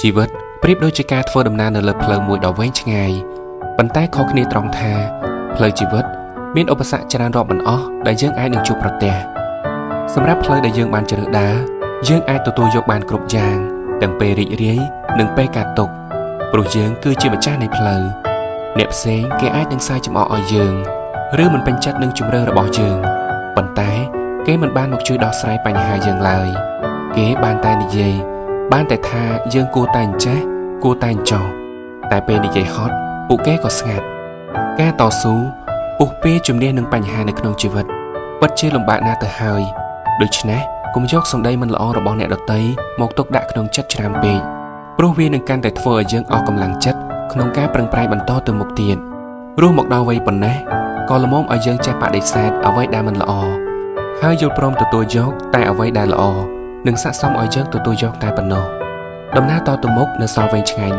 ជីវិតប្រៀបដូចជាការធ្វើដំណើរនៅលើផ្លូវមួយដ៏វែងឆ្ងាយប៉ុន្តែខុសគ្នាត្រង់ថាផ្លូវជីវិតមានឧបសគ្គច្រើនរាប់មិនអស់ដែលយើងអាចនឹងជួបប្រទះសម្រាប់ផ្លូវដែលយើងបានជ្រើសដើរយើងអាចទទួលយកបានគ្រប់យ៉ាងទាំងពេលរីករាយនិងពេលកាត់ទុក្ខព្រោះយើងគឺជាម្ចាស់នៃផ្លូវអ្នកផ្សេងគេអាចនឹងសើចចំអកឲ្យយើងឬមិនពេញចិត្តនឹងជម្រើសរបស់យើងប៉ុន្តែគេមិនបានមកជួយដោះស្រាយបញ្ហាយើងឡើយគេបានតែនិយាយបានតែថាយើងគួរតែអញ្ចេះគួរតែអញ្ចោះតែពេលនិយាយហត់ពួកគេក៏ស្ងាត់ការតស៊ូពុះពេលជំនះនឹងបញ្ហានៅក្នុងជីវិតពិតជាលំបាកណាស់ទៅហើយដូច្នេះកុំយកសម្ដីមិនល្អរបស់អ្នកដទៃមកទុកដាក់ក្នុងចិត្តច្រើនពេកព្រោះវានឹងកាន់តែធ្វើឲ្យយើងអស់កម្លាំងចិត្តក្នុងការប្រឹងប្រែងបន្តទៅមុខទៀតរស់មកដល់វ័យប៉ុណ្ណេះក៏ល្មមឲ្យយើងចេះបដិសេធអ្វីដែលមិនល្អហើយយល់ព្រមទទួលយកតែអ្វីដែលល្អនិងស័ក្តិសមឲ្យយើងទទួលយកតែប៉ុណ្ណោះដំណើរតទៅមុខនៅសល់វែងឆ្ងាយ